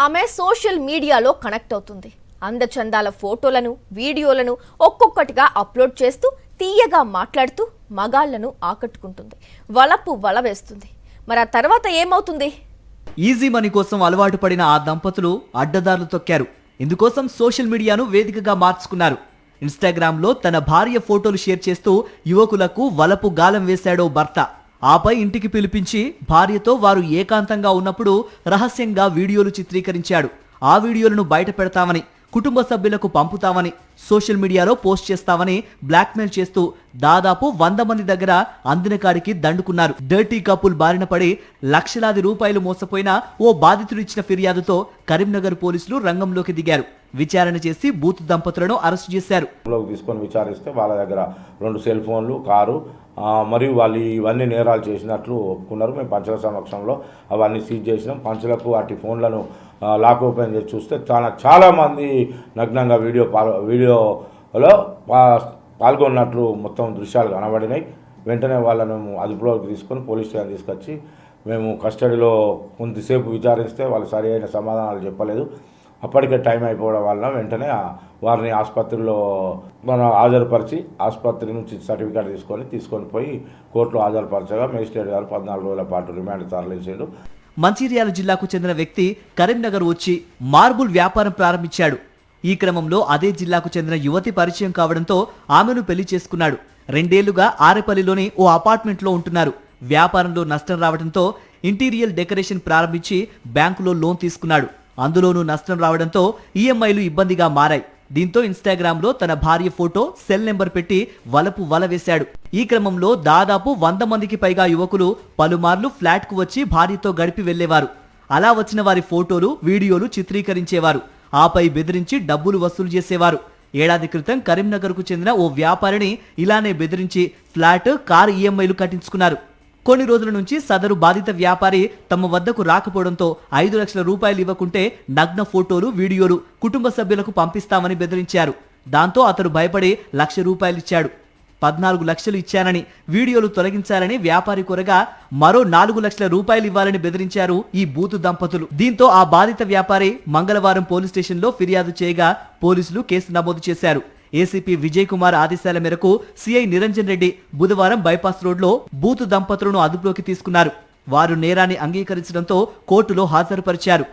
ఆమె సోషల్ మీడియాలో కనెక్ట్ అవుతుంది. అందచందాల ఫోటోలను, వీడియోలను ఒక్కొక్కటిగా అప్లోడ్ చేస్తూ తీయగా మాట్లాడుతూ మగాళ్లను ఆకట్టుకుంటుంది. వలపు వల వేస్తుంది. మరి ఆ తర్వాత ఏమవుతుంది? ఈజీ మనీ కోసం అలవాటు పడిన ఆ దంపతులు అడ్డదారులు తొక్కారు. ఇందుకోసం సోషల్ మీడియాను వేదికగా మార్చుకున్నారు. ఇన్స్టాగ్రామ్లో తన భార్య ఫోటోలు షేర్ చేస్తూ యువకులకు వలపు గాలం వేశాడో భర్త. ఆపై ఇంటికి పిలిపించి భార్యతో వారు ఏకాంతంగా ఉన్నప్పుడు రహస్యంగా వీడియోలు చిత్రీకరించాడు. ఆ వీడియోలను బయట పెడతామని, కుటుంబ సభ్యులకు పంపుతామని, సోషల్ మీడియాలో పోస్ట్ చేస్తామని బ్లాక్మెయిల్ చేస్తూ దాదాపు 100 మంది దగ్గర అందిన కాడికి దండుకున్నారు. డర్టీ కపుల్ బారిన పడి లక్షలాది రూపాయలు మోసపోయిన ఓ బాధితుడు ఇచ్చిన ఫిర్యాదుతో కరీంనగర్ పోలీసులు రంగంలోకి దిగారు. విచారణ చేసి బూత్ దంపతులను అరెస్టు చేశారు. తీసుకొని విచారిస్తే వాళ్ళ దగ్గర 2 సెల్ ఫోన్లు, కారు మరియు వాళ్ళు ఇవన్నీ నేరాలు చేసినట్లు ఒప్పుకున్నారు. మేము పంచుల సమక్షంలో అవన్నీ సీజ్ చేసినాం. పంచులకు వాటి ఫోన్లను లాక్ ఓపెన్ చేసి చూస్తే చాలామంది నగ్నంగా వీడియోలో పాల్గొన్నట్లు మొత్తం దృశ్యాలు కనబడినాయి. వెంటనే వాళ్ళను అదుపులోకి తీసుకొని పోలీస్ స్టేషన్ తీసుకొచ్చి మేము కస్టడీలో కొంతసేపు విచారిస్తే వాళ్ళు సరి అయిన సమాధానాలు చెప్పలేదు. అప్పటికే టైం అయిపోవడం వల్ల వెంటనే వారిని ఆసుపత్రిలో హాజరుపరిచి ఆసుపత్రి నుంచి సర్టిఫికేట్ తీసుకొని పోయి కోర్టులో హాజరుపరచగా మేజిస్ట్రేట్ గారు 14 రోజుల పాటు రిమాండ్ తరలించారు. మంచిర్యాల జిల్లాకు చెందిన వ్యక్తి కరీంనగర్ వచ్చి మార్బుల్ వ్యాపారం ప్రారంభించాడు. ఈ క్రమంలో అదే జిల్లాకు చెందిన యువతి పరిచయం కావడంతో ఆమెను పెళ్లి చేసుకున్నాడు. 2 ఏళ్లుగా ఆరేపల్లిలోని ఓ అపార్ట్మెంట్లో ఉంటున్నారు. వ్యాపారంలో నష్టం రావడంతో ఇంటీరియర్ డెకరేషన్ ప్రారంభించి బ్యాంకులో లోన్ తీసుకున్నాడు. అందులోనూ నష్టం రావడంతో ఈఎంఐలు ఇబ్బందిగా మారాయి. దీంతో ఇన్స్టాగ్రామ్లో తన భార్య ఫోటో, సెల్ నెంబర్ పెట్టి వలపు వల వేశాడు. ఈ క్రమంలో దాదాపు 100 మందికి పైగా యువకులు పలుమార్లు ఫ్లాట్కు వచ్చి భార్యతో గడిపి వెళ్లేవారు. అలా వచ్చిన వారి ఫోటోలు, వీడియోలు చిత్రీకరించేవారు. ఆపై బెదిరించి డబ్బులు వసూలు చేసేవారు. ఏడాది క్రితం కరీంనగర్కు చెందిన ఓ వ్యాపారిని ఇలానే బెదిరించి ఫ్లాట్, కారు ఈఎంఐలు కట్టించుకున్నారు. కొన్ని రోజుల నుంచి సదరు బాధిత వ్యాపారి తమ వద్దకు రాకపోవడంతో 5 లక్షల రూపాయలు ఇవ్వకుంటే నగ్న ఫోటోలు, వీడియోలు కుటుంబ సభ్యులకు పంపిస్తామని బెదిరించారు. దాంతో అతడు భయపడి 1 లక్ష రూపాయలు ఇచ్చాడు. 14 లక్షలు ఇచ్చానని, వీడియోలు తొలగించాలని వ్యాపారి కోరగా మరో 4 లక్షల రూపాయలు ఇవ్వాలని బెదిరించారు ఈ బూతు దంపతులు. దీంతో ఆ బాధిత వ్యాపారి మంగళవారం పోలీస్ స్టేషన్లో ఫిర్యాదు చేయగా పోలీసులు కేసు నమోదు చేశారు. ఏసీపీ విజయ్ కుమార్ ఆదేశాల మేరకు సిఐ నిరంజన్ రెడ్డి బుధవారం బైపాస్ రోడ్లో బూతు దంపతులను అదుపులోకి తీసుకున్నారు. వారు నేరాన్ని అంగీకరించడంతో కోర్టులో హాజరుపరిచారు.